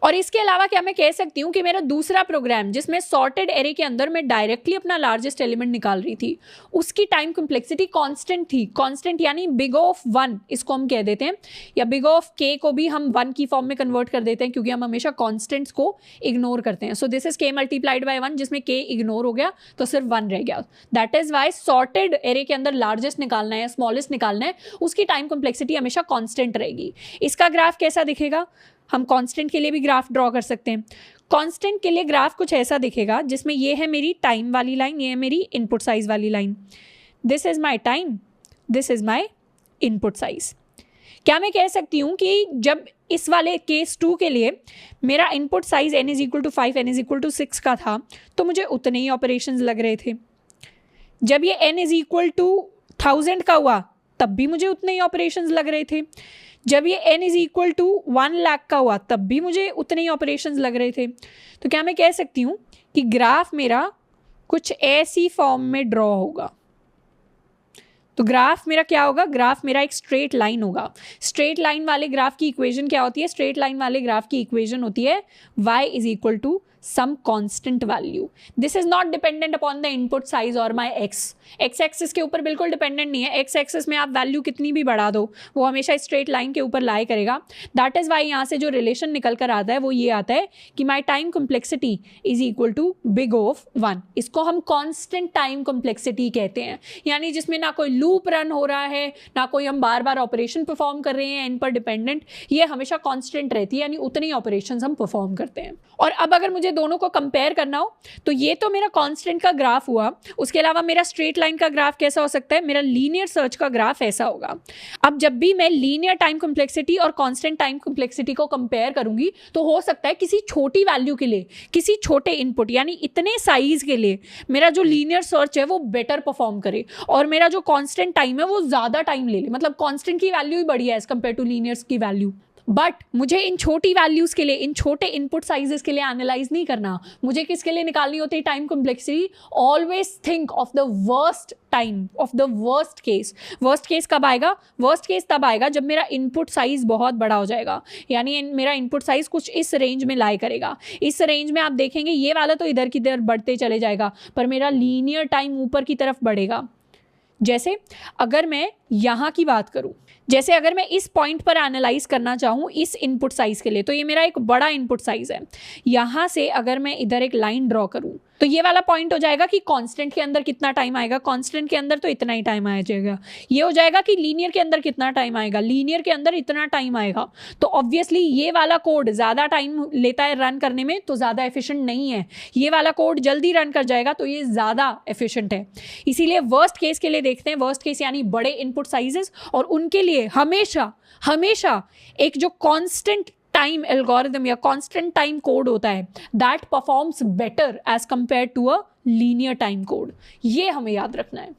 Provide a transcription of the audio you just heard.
और इसके अलावा क्या मैं कह सकती हूँ कि मेरा दूसरा प्रोग्राम जिसमें सॉर्टेड एरे के अंदर मैं डायरेक्टली अपना लार्जेस्ट एलिमेंट निकाल रही थी, उसकी टाइम कॉम्प्लेक्सिटी कांस्टेंट थी। कांस्टेंट यानी बिग ऑफ 1 इसको हम कह देते हैं, या बिग ऑफ k को भी हम 1 की फॉर्म में कन्वर्ट कर देते हैं, क्योंकि हम हमेशा कॉन्स्टेंट्स को इग्नोर करते हैं। So this is k multiplied by 1, जिसमें k इग्नोर हो गया तो सिर्फ 1 रह गया। That is why sorted array के अंदर लार्जेस्ट निकालना है या स्मॉलेस्ट निकालना है, उसकी टाइम कॉम्प्लेक्सिटी हमेशा कॉन्स्टेंट रहेगी। इसका ग्राफ कैसा दिखेगा? हम कांस्टेंट के लिए भी ग्राफ ड्रॉ कर सकते हैं। कांस्टेंट के लिए ग्राफ कुछ ऐसा दिखेगा, जिसमें ये है मेरी टाइम वाली लाइन, ये है मेरी इनपुट साइज वाली line. This is my time, this is my input size. क्या मैं कह सकती हूँ कि जब इस वाले केस 2 के लिए मेरा input size n is equal to 5, n is equal to 6 का था, तो मुझे उतने ही ऑपरेशंस लग रहे थे। जब ये n इज इक्वल टू 1000 का हुआ, तब भी मुझे उतने ही ऑपरेशंस लग रहे थे। जब ये n is equal to 1 lakh का हुआ, तब भी मुझे उतने ही ऑपरेशंस लग रहे थे। तो क्या मैं कह सकती हूँ कि ग्राफ मेरा कुछ ऐसी फॉर्म में ड्रॉ होगा। तो ग्राफ मेरा क्या होगा? ग्राफ मेरा एक स्ट्रेट लाइन होगा। स्ट्रेट लाइन वाले ग्राफ की इक्वेशन क्या होती है? स्ट्रेट लाइन वाले ग्राफ की इक्वेशन होती है y is equal to some constant value. This is not dependent upon the input size or my x. x axis के ऊपर बिल्कुल डिपेंडेंट नहीं है। x एक्सिस में आप वैल्यू कितनी भी बढ़ा दो, वो हमेशा स्ट्रेट लाइन के ऊपर लाई करेगा। दैट इज वाई यहाँ से जो रिलेशन निकल कर आता है वो ये आता है कि my time complexity is equal to big of 1। इसको हम कॉन्स्टेंट टाइम कॉम्प्लेक्सिटी कहते हैं, यानी जिसमें ना कोई लूप रन हो रहा है, ना कोई हम बार बार ऑपरेशन परफॉर्म कर रहे हैं एन पर डिपेंडेंट। ये हमेशा कॉन्स्टेंट रहती है, यानी उतने ही ऑपरेशन हम परफॉर्म करते हैं। और अब अगर मुझे दोनों को कंपेयर करना हो, तो ये तो मेरा कांस्टेंट का ग्राफ हुआ। उसके अलावा मेरा स्ट्रेट लाइन का ग्राफ कैसा हो सकता है? मेरा लीनियर सर्च का ग्राफ ऐसा होगा। अब जब भी मैं लीनियर टाइम कॉम्प्लेक्सिटी और कांस्टेंट टाइम कॉम्प्लेक्सिटी को कंपेयर करूंगी, तो हो सकता है किसी छोटी वैल्यू के लिए, किसी छोटे इनपुट यानी इतने साइज के लिए मेरा जो लीनियर सर्च है वो बेटर परफॉर्म करे, और मेरा जो कांस्टेंट टाइम है वो ज्यादा टाइम ले ले। मतलब कांस्टेंट की वैल्यू ही बड़ी है एज कंपेयर टू लीनियर्स की वैल्यू। बट मुझे इन छोटी वैल्यूज के लिए, इन छोटे इनपुट साइजेस के लिए एनालाइज नहीं करना। मुझे किसके लिए निकालनी होती है time complexity? Always think of the worst time, of the worst case. Worst case कब आएगा? वर्स्ट केस तब आएगा जब मेरा इनपुट साइज बहुत बड़ा हो जाएगा, यानी मेरा इनपुट साइज कुछ इस रेंज में लाई करेगा। इस रेंज में आप देखेंगे ये वाला तो इधर की तरफ बढ़ते चले जाएगा, पर मेरा लीनियर टाइम ऊपर की तरफ बढ़ेगा। जैसे अगर मैं यहाँ की बात करूँ, जैसे अगर मैं इस पॉइंट पर एनालाइज करना चाहूँ इस इनपुट साइज के लिए, तो ये मेरा एक बड़ा इनपुट साइज है। यहाँ से अगर मैं इधर एक लाइन ड्रॉ करूँ, तो ये वाला पॉइंट हो जाएगा कि कांस्टेंट के अंदर कितना टाइम आएगा? कांस्टेंट के अंदर तो इतना ही टाइम आ जाएगा। ये हो जाएगा कि लीनियर के अंदर कितना टाइम आएगा? लीनियर के अंदर इतना टाइम आएगा। तो ऑब्वियसली ये वाला कोड ज़्यादा टाइम लेता है रन करने में, तो ज़्यादा एफिशिएंट नहीं है। ये वाला कोड जल्दी रन कर जाएगा, तो ये ज़्यादा एफिशिएंट है। इसीलिए वर्स्ट केस के लिए देखते हैं। वर्स्ट केस यानी बड़े इनपुट साइजेस, और उनके लिए हमेशा हमेशा एक जो कांस्टेंट टाइम एल्गोरिथम या कांस्टेंट टाइम कोड होता है, that performs better as compared to a linear time code. ये हमें याद रखना है।